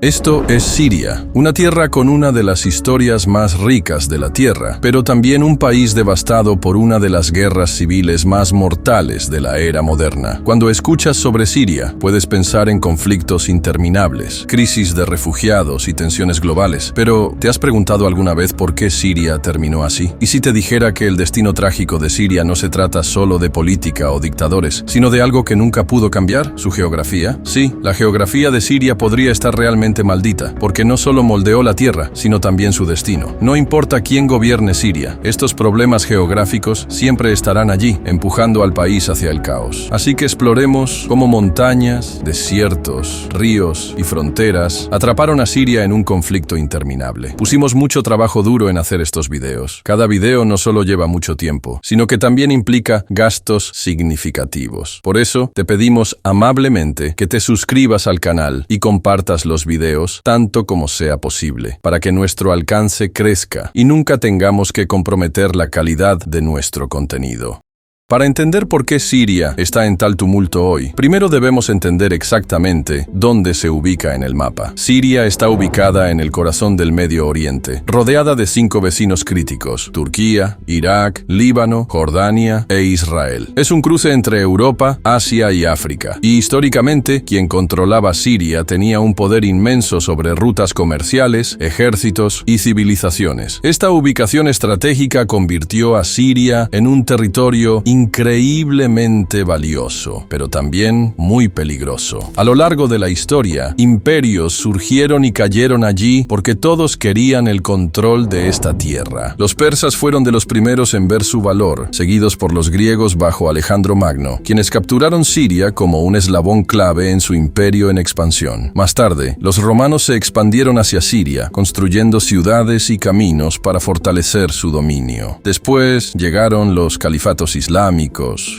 Esto es Siria, una tierra con una de las historias más ricas de la Tierra, pero también un país devastado por una de las guerras civiles más mortales de la era moderna. Cuando escuchas sobre Siria, puedes pensar en conflictos interminables, crisis de refugiados y tensiones globales, pero ¿te has preguntado alguna vez por qué Siria terminó así? ¿Y si te dijera que el destino trágico de Siria no se trata solo de política o dictadores, sino de algo que nunca pudo cambiar, su geografía? Sí, la geografía de Siria podría estar realmente maldita, porque no solo moldeó la tierra, sino también su destino. No importa quién gobierne Siria, estos problemas geográficos siempre estarán allí, empujando al país hacia el caos. Así que exploremos cómo montañas, desiertos, ríos y fronteras atraparon a Siria en un conflicto interminable. Pusimos mucho trabajo duro en hacer estos videos. Cada video no solo lleva mucho tiempo, sino que también implica gastos significativos. Por eso, te pedimos amablemente que te suscribas al canal y compartas los videos tanto como sea posible, para que nuestro alcance crezca y nunca tengamos que comprometer la calidad de nuestro contenido. Para entender por qué Siria está en tal tumulto hoy, primero debemos entender exactamente dónde se ubica en el mapa. Siria está ubicada en el corazón del Medio Oriente, rodeada de 5 vecinos críticos: Turquía, Irak, Líbano, Jordania e Israel. Es un cruce entre Europa, Asia y África, y históricamente quien controlaba Siria tenía un poder inmenso sobre rutas comerciales, ejércitos y civilizaciones. Esta ubicación estratégica convirtió a Siria en un territorio increíblemente valioso, pero también muy peligroso. A lo largo de la historia, imperios surgieron y cayeron allí porque todos querían el control de esta tierra. Los persas fueron de los primeros en ver su valor, seguidos por los griegos bajo Alejandro Magno, quienes capturaron Siria como un eslabón clave en su imperio en expansión. Más tarde, los romanos se expandieron hacia Siria, construyendo ciudades y caminos para fortalecer su dominio. Después llegaron los califatos islámicos,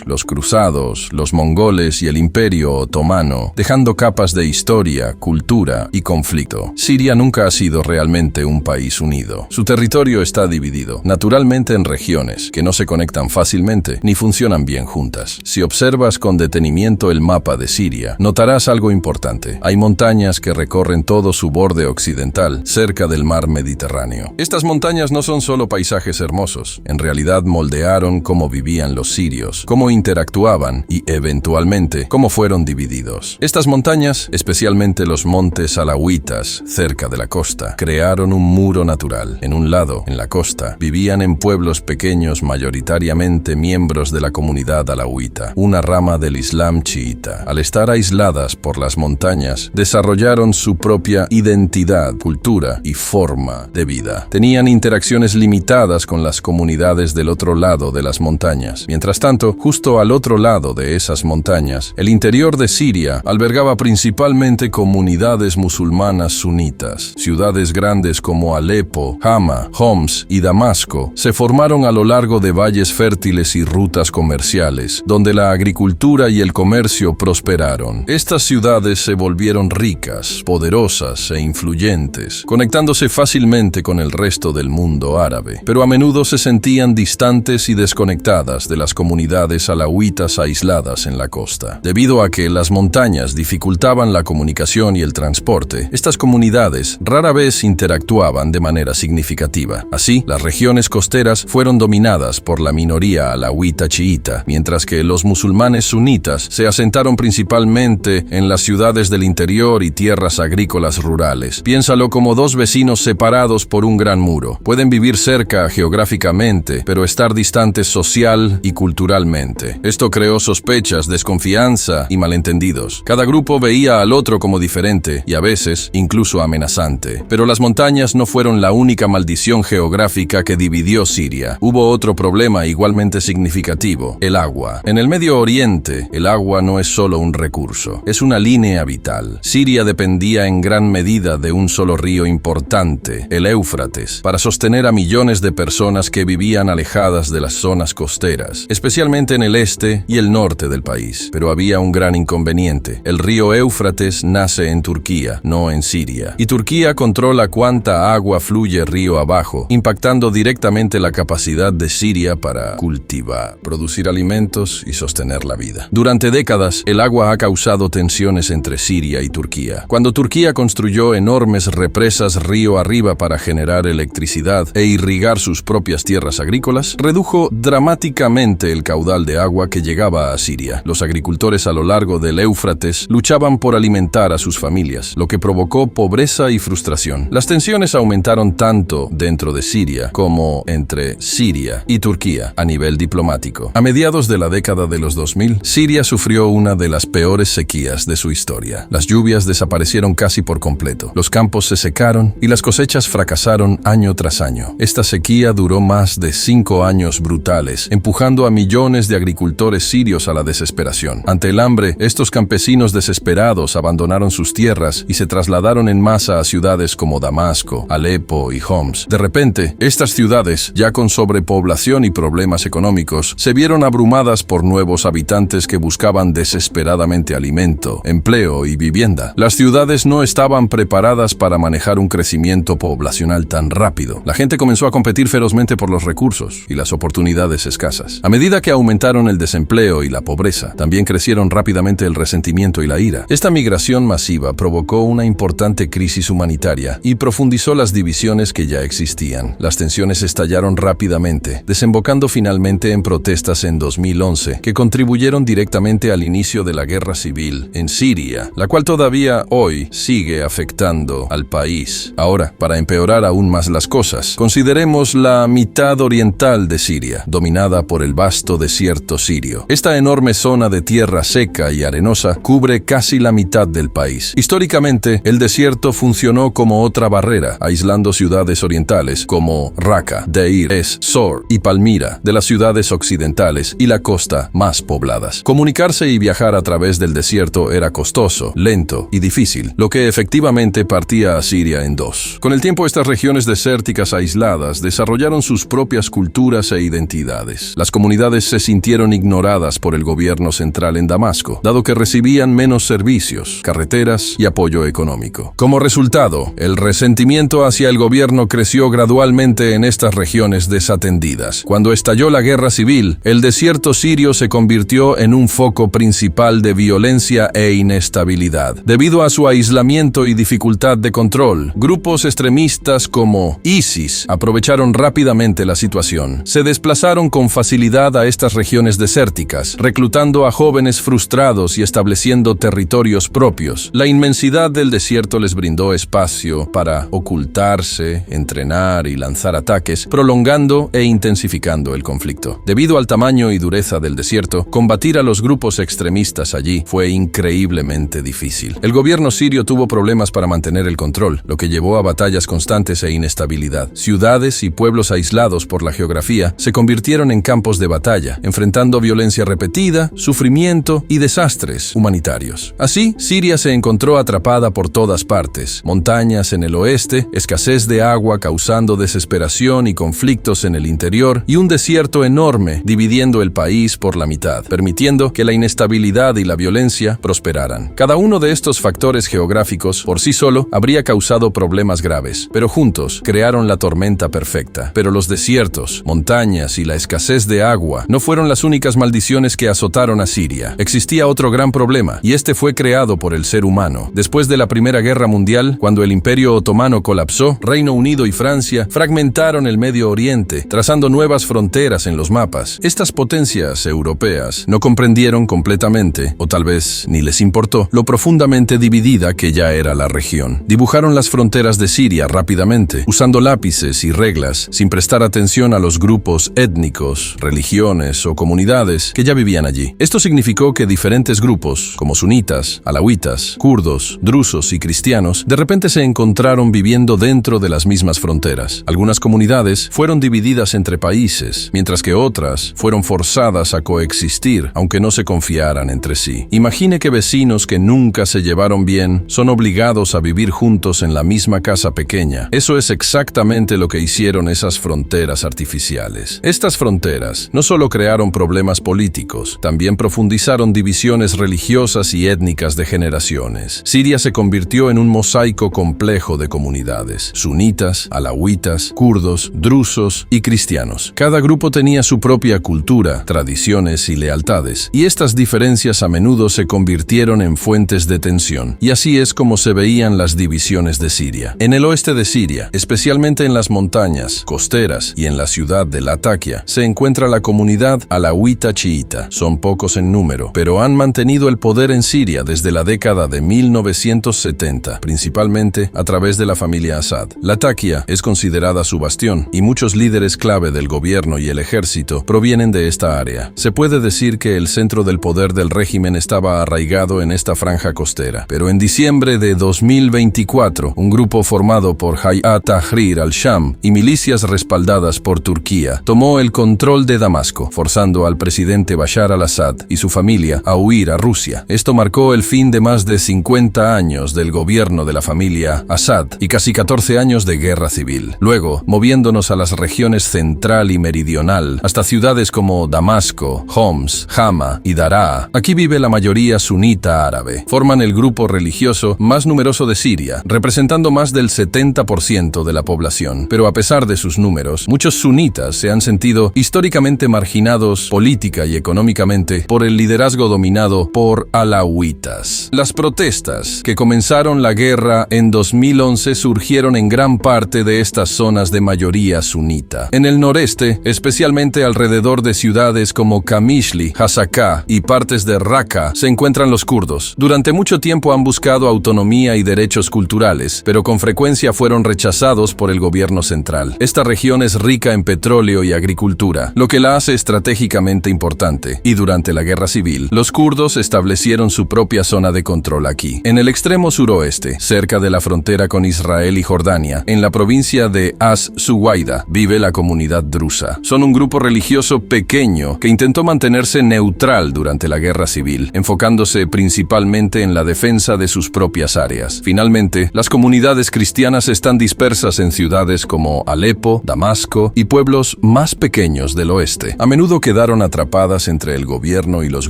los cruzados, los mongoles y el Imperio Otomano, dejando capas de historia, cultura y conflicto. Siria nunca ha sido realmente un país unido. Su territorio está dividido, naturalmente, en regiones que no se conectan fácilmente ni funcionan bien juntas. Si observas con detenimiento el mapa de Siria, notarás algo importante. Hay montañas que recorren todo su borde occidental, cerca del mar Mediterráneo. Estas montañas no son solo paisajes hermosos, en realidad moldearon cómo vivían los sirios, cómo interactuaban y, eventualmente, cómo fueron divididos. Estas montañas, especialmente los montes alawitas, cerca de la costa, crearon un muro natural. En un lado, en la costa, vivían en pueblos pequeños mayoritariamente miembros de la comunidad alawita, una rama del Islam chiita. Al estar aisladas por las montañas, desarrollaron su propia identidad, cultura y forma de vida. Tenían interacciones limitadas con las comunidades del otro lado de las montañas. Mientras tanto, justo al otro lado de esas montañas, el interior de Siria albergaba principalmente comunidades musulmanas sunitas. Ciudades grandes como Alepo, Hama, Homs y Damasco se formaron a lo largo de valles fértiles y rutas comerciales, donde la agricultura y el comercio prosperaron. Estas ciudades se volvieron ricas, poderosas e influyentes, conectándose fácilmente con el resto del mundo árabe, pero a menudo se sentían distantes y desconectadas de las comunidades alawitas aisladas en la costa. Debido a que las montañas dificultaban la comunicación y el transporte, estas comunidades rara vez interactuaban de manera significativa. Así, las regiones costeras fueron dominadas por la minoría alawita chiita, mientras que los musulmanes sunitas se asentaron principalmente en las ciudades del interior y tierras agrícolas rurales. Piénsalo como 2 vecinos separados por un gran muro. Pueden vivir cerca geográficamente, pero estar distantes social y culturalmente. Esto creó sospechas, desconfianza y malentendidos. Cada grupo veía al otro como diferente y a veces incluso amenazante. Pero las montañas no fueron la única maldición geográfica que dividió Siria. Hubo otro problema igualmente significativo: el agua. En el Medio Oriente, el agua no es solo un recurso, es una línea vital. Siria dependía en gran medida de un solo río importante, el Éufrates, para sostener a millones de personas que vivían alejadas de las zonas costeras. especialmente en el este y el norte del país. Pero había un gran inconveniente. El río Éufrates nace en Turquía, no en Siria. Y Turquía controla cuánta agua fluye río abajo, impactando directamente la capacidad de Siria para cultivar, producir alimentos y sostener la vida. Durante décadas, el agua ha causado tensiones entre Siria y Turquía. Cuando Turquía construyó enormes represas río arriba para generar electricidad e irrigar sus propias tierras agrícolas, redujo dramáticamente el caudal de agua que llegaba a Siria. Los agricultores a lo largo del Éufrates luchaban por alimentar a sus familias, lo que provocó pobreza y frustración. Las tensiones aumentaron tanto dentro de Siria como entre Siria y Turquía a nivel diplomático. A mediados de la década de los 2000, Siria sufrió una de las peores sequías de su historia. Las lluvias desaparecieron casi por completo. Los campos se secaron y las cosechas fracasaron año tras año. Esta sequía duró más de 5 años brutales, empujando a millones de agricultores sirios a la desesperación. Ante el hambre, estos campesinos desesperados abandonaron sus tierras y se trasladaron en masa a ciudades como Damasco, Alepo y Homs. De repente, estas ciudades, ya con sobrepoblación y problemas económicos, se vieron abrumadas por nuevos habitantes que buscaban desesperadamente alimento, empleo y vivienda. Las ciudades no estaban preparadas para manejar un crecimiento poblacional tan rápido. La gente comenzó a competir ferozmente por los recursos y las oportunidades escasas. A medida que aumentaron el desempleo y la pobreza, también crecieron rápidamente el resentimiento y la ira. Esta migración masiva provocó una importante crisis humanitaria y profundizó las divisiones que ya existían. Las tensiones estallaron rápidamente, desembocando finalmente en protestas en 2011 que contribuyeron directamente al inicio de la guerra civil en Siria, la cual todavía hoy sigue afectando al país. Ahora, para empeorar aún más las cosas, consideremos la mitad oriental de Siria, dominada por el vasto desierto sirio. Esta enorme zona de tierra seca y arenosa cubre casi la mitad del país. Históricamente, el desierto funcionó como otra barrera, aislando ciudades orientales como Raqqa, Deir ez-Zor y Palmira de las ciudades occidentales y la costa más pobladas. Comunicarse y viajar a través del desierto era costoso, lento y difícil, lo que efectivamente partía a Siria en dos. Con el tiempo, estas regiones desérticas aisladas desarrollaron sus propias culturas e identidades. Las comunidades se sintieron ignoradas por el gobierno central en Damasco, dado que recibían menos servicios, carreteras y apoyo económico. Como resultado, el resentimiento hacia el gobierno creció gradualmente en estas regiones desatendidas. Cuando estalló la guerra civil, el desierto sirio se convirtió en un foco principal de violencia e inestabilidad. Debido a su aislamiento y dificultad de control, grupos extremistas como ISIS aprovecharon rápidamente la situación. Se desplazaron con facilidad a estas regiones desérticas, reclutando a jóvenes frustrados y estableciendo territorios propios. La inmensidad del desierto les brindó espacio para ocultarse, entrenar y lanzar ataques, prolongando e intensificando el conflicto. Debido al tamaño y dureza del desierto, combatir a los grupos extremistas allí fue increíblemente difícil. El gobierno sirio tuvo problemas para mantener el control, lo que llevó a batallas constantes e inestabilidad. Ciudades y pueblos aislados por la geografía se convirtieron en campos de batalla, enfrentando violencia repetida, sufrimiento y desastres humanitarios. Así, Siria se encontró atrapada por todas partes: montañas en el oeste, escasez de agua causando desesperación y conflictos en el interior, y un desierto enorme dividiendo el país por la mitad, permitiendo que la inestabilidad y la violencia prosperaran. Cada uno de estos factores geográficos por sí solo habría causado problemas graves, pero juntos crearon la tormenta perfecta. Pero los desiertos, montañas y la escasez de agua no fueron las únicas maldiciones que azotaron a Siria. Existía otro gran problema, y este fue creado por el ser humano. Después de la Primera Guerra Mundial, cuando el Imperio Otomano colapsó, Reino Unido y Francia fragmentaron el Medio Oriente, trazando nuevas fronteras en los mapas. Estas potencias europeas no comprendieron completamente, o tal vez ni les importó, lo profundamente dividida que ya era la región. Dibujaron las fronteras de Siria rápidamente, usando lápices y reglas, sin prestar atención a los grupos étnicos, religiones o comunidades que ya vivían allí. Esto significó que diferentes grupos, como sunitas, alawitas, kurdos, drusos y cristianos, de repente se encontraron viviendo dentro de las mismas fronteras. Algunas comunidades fueron divididas entre países, mientras que otras fueron forzadas a coexistir, aunque no se confiaran entre sí. Imagine que vecinos que nunca se llevaron bien son obligados a vivir juntos en la misma casa pequeña. Eso es exactamente lo que hicieron esas fronteras artificiales. Estas fronteras no no solo crearon problemas políticos, también profundizaron divisiones religiosas y étnicas de generaciones. Siria se convirtió en un mosaico complejo de comunidades: sunitas, alawitas, kurdos, drusos y cristianos. Cada grupo tenía su propia cultura, tradiciones y lealtades, y estas diferencias a menudo se convirtieron en fuentes de tensión. Y así es como se veían las divisiones de Siria. En el oeste de Siria, especialmente en las montañas costeras y en la ciudad de Latakia, se encuentra la comunidad alawita chiita. Son pocos en número, pero han mantenido el poder en Siria desde la década de 1970, principalmente a través de la familia Assad. Latakia es considerada su bastión, y muchos líderes clave del gobierno y el ejército provienen de esta área. Se puede decir que el centro del poder del régimen estaba arraigado en esta franja costera. Pero en diciembre de 2024, un grupo formado por Hayat Tahrir al-Sham y milicias respaldadas por Turquía tomó el control de Damasco, forzando al presidente Bashar al-Assad y su familia a huir a Rusia. Esto marcó el fin de más de 50 años del gobierno de la familia Assad y casi 14 años de guerra civil. Luego, moviéndonos a las regiones central y meridional, hasta ciudades como Damasco, Homs, Hama y Daraa, aquí vive la mayoría sunita árabe. Forman el grupo religioso más numeroso de Siria, representando más del 70% de la población. Pero a pesar de sus números, muchos sunitas se han sentido históricamente marginados política y económicamente por el liderazgo dominado por alawitas. Las protestas que comenzaron la guerra en 2011 surgieron en gran parte de estas zonas de mayoría sunita. En el noreste, especialmente alrededor de ciudades como Kamishli, Hasakah y partes de Raqqa, se encuentran los kurdos. Durante mucho tiempo han buscado autonomía y derechos culturales, pero con frecuencia fueron rechazados por el gobierno central. Esta región es rica en petróleo y agricultura, lo que la hace estratégicamente importante, y durante la guerra civil, los kurdos establecieron su propia zona de control aquí. En el extremo suroeste, cerca de la frontera con Israel y Jordania, en la provincia de As-Suwaida, vive la comunidad drusa. Son un grupo religioso pequeño que intentó mantenerse neutral durante la guerra civil, enfocándose principalmente en la defensa de sus propias áreas. Finalmente, las comunidades cristianas están dispersas en ciudades como Alepo, Damasco y pueblos más pequeños del oeste. A menudo quedaron atrapadas entre el gobierno y los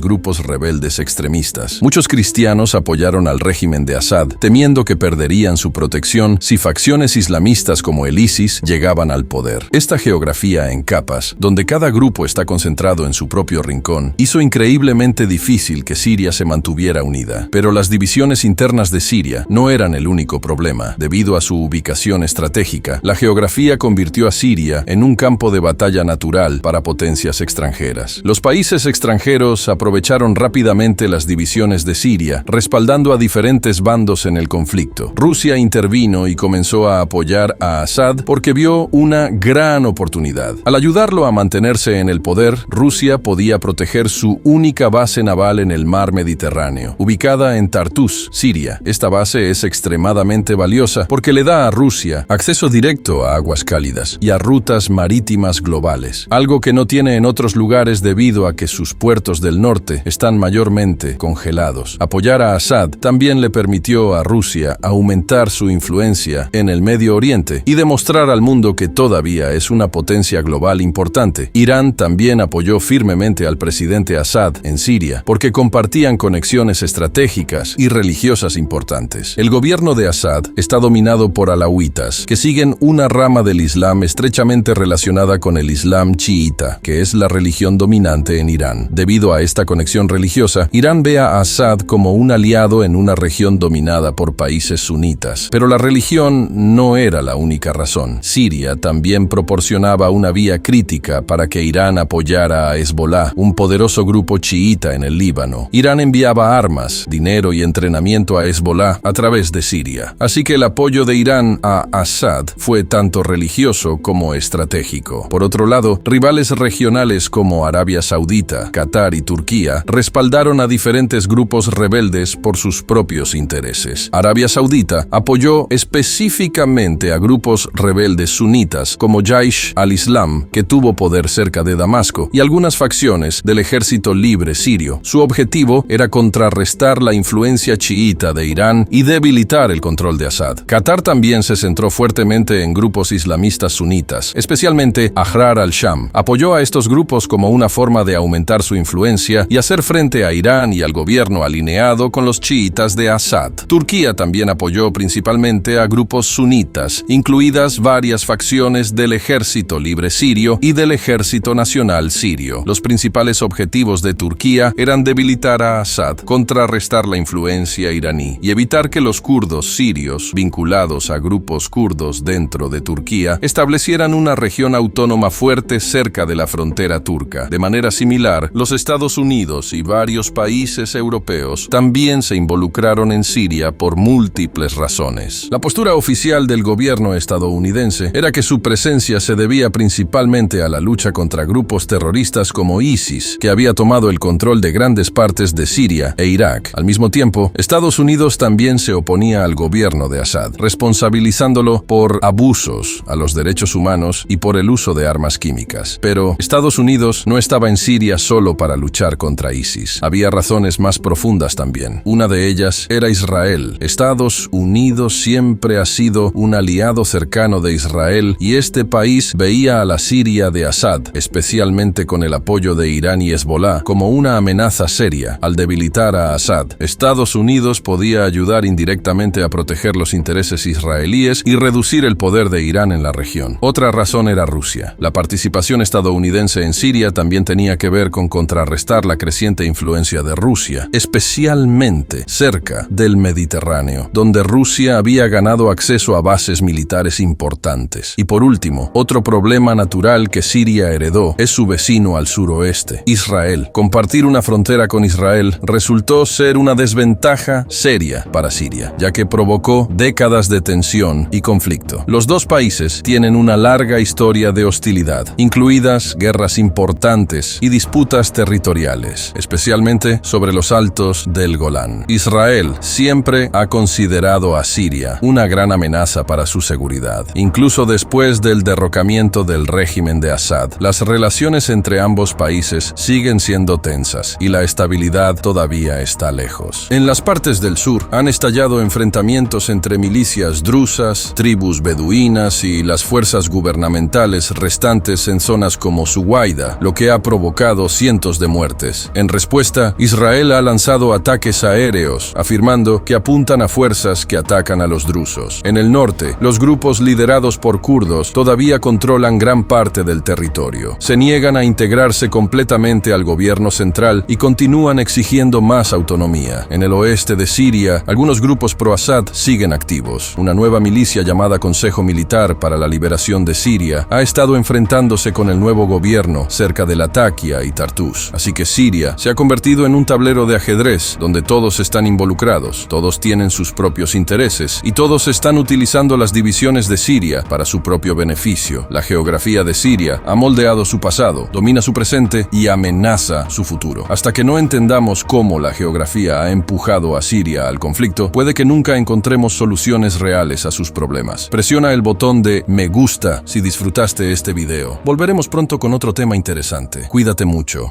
grupos rebeldes extremistas. Muchos cristianos apoyaron al régimen de Assad, temiendo que perderían su protección si facciones islamistas como el ISIS llegaban al poder. Esta geografía en capas, donde cada grupo está concentrado en su propio rincón, hizo increíblemente difícil que Siria se mantuviera unida. Pero las divisiones internas de Siria no eran el único problema. Debido a su ubicación estratégica, la geografía convirtió a Siria en un campo de batalla natural para potencias extranjeras. Los países extranjeros aprovecharon rápidamente las divisiones de Siria, respaldando a diferentes bandos en el conflicto. Rusia intervino y comenzó a apoyar a Assad porque vio una gran oportunidad. Al ayudarlo a mantenerse en el poder, Rusia podía proteger su única base naval en el mar Mediterráneo, ubicada en Tartus, Siria. Esta base es extremadamente valiosa porque le da a Rusia acceso directo a aguas cálidas y a rutas marítimas globales, algo que no tiene en otros lugares debido a que sus puertos del norte están mayormente congelados. Apoyar a Assad también le permitió a Rusia aumentar su influencia en el Medio Oriente y demostrar al mundo que todavía es una potencia global importante. Irán también apoyó firmemente al presidente Assad en Siria porque compartían conexiones estratégicas y religiosas importantes. El gobierno de Assad está dominado por alawitas, que siguen una rama del Islam estrechamente relacionada con el Islam chiita, que es la religión dominante en Irán. Debido a esta conexión religiosa, Irán ve a Assad como un aliado en una región dominada por países sunitas. Pero la religión no era la única razón. Siria también proporcionaba una vía crítica para que Irán apoyara a Hezbollah, un poderoso grupo chiita en el Líbano. Irán enviaba armas, dinero y entrenamiento a Hezbollah a través de Siria. Así que el apoyo de Irán a Assad fue tanto religioso como estratégico. Por otro lado, rivales regionales como Arabia Saudita, Qatar y Turquía respaldaron a diferentes grupos rebeldes por sus propios intereses. Arabia Saudita apoyó específicamente a grupos rebeldes sunitas como Jaish al-Islam, que tuvo poder cerca de Damasco, y algunas facciones del Ejército Libre Sirio. Su objetivo era contrarrestar la influencia chiita de Irán y debilitar el control de Assad. Qatar también se centró fuertemente en grupos islamistas sunitas, especialmente Ahrar al-Sham. Apoyó a a estos grupos como una forma de aumentar su influencia y hacer frente a Irán y al gobierno alineado con los chiitas de Assad. Turquía también apoyó principalmente a grupos sunitas, incluidas varias facciones del Ejército Libre Sirio y del Ejército Nacional Sirio. Los principales objetivos de Turquía eran debilitar a Assad, contrarrestar la influencia iraní y evitar que los kurdos sirios, vinculados a grupos kurdos dentro de Turquía, establecieran una región autónoma fuerte cerca de la frontera turca. De manera similar, los Estados Unidos y varios países europeos también se involucraron en Siria por múltiples razones. La postura oficial del gobierno estadounidense era que su presencia se debía principalmente a la lucha contra grupos terroristas como ISIS, que había tomado el control de grandes partes de Siria e Irak. Al mismo tiempo, Estados Unidos también se oponía al gobierno de Assad, responsabilizándolo por abusos a los derechos humanos y por el uso de armas químicas. Pero Estados Unidos no estaba en Siria solo para luchar contra ISIS. Había razones más profundas también. Una de ellas era Israel. Estados Unidos siempre ha sido un aliado cercano de Israel y este país veía a la Siria de Assad, especialmente con el apoyo de Irán y Hezbollah, como una amenaza seria. Al debilitar a Assad, Estados Unidos podía ayudar indirectamente a proteger los intereses israelíes y reducir el poder de Irán en la región. Otra razón era Rusia. La participación estadounidense en Siria también tenía que ver con contrarrestar la creciente influencia de Rusia, especialmente cerca del Mediterráneo, donde Rusia había ganado acceso a bases militares importantes. Y por último, otro problema natural que Siria heredó es su vecino al suroeste, Israel. Compartir una frontera con Israel resultó ser una desventaja seria para Siria, ya que provocó décadas de tensión y conflicto. Los dos países tienen una larga historia de hostilidad, incluidas guerras importantes y disputas territoriales, especialmente sobre los altos del Golán. Israel siempre ha considerado a Siria una gran amenaza para su seguridad. Incluso después del derrocamiento del régimen de Assad, las relaciones entre ambos países siguen siendo tensas y la estabilidad todavía está lejos. En las partes del sur han estallado enfrentamientos entre milicias drusas, tribus beduinas y las fuerzas gubernamentales restantes en zonas como Suwaida, lo que ha provocado cientos de muertes. En respuesta, Israel ha lanzado ataques aéreos, afirmando que apuntan a fuerzas que atacan a los drusos. En el norte, los grupos liderados por kurdos todavía controlan gran parte del territorio. Se niegan a integrarse completamente al gobierno central y continúan exigiendo más autonomía. En el oeste de Siria, algunos grupos pro-Assad siguen activos. Una nueva milicia llamada Consejo Militar para la Liberación de Siria ha estado enfrentándose con el nuevo gobierno cerca de Latakia y Tartus. Así que Siria se ha convertido en un tablero de ajedrez donde todos están involucrados, todos tienen sus propios intereses y todos están utilizando las divisiones de Siria para su propio beneficio. La geografía de Siria ha moldeado su pasado, domina su presente y amenaza su futuro. Hasta que no entendamos cómo la geografía ha empujado a Siria al conflicto, puede que nunca encontremos soluciones reales a sus problemas. Presiona el botón de me gusta si disfrutaste este video. Volveremos pronto con otro tema interesante. Cuídate mucho.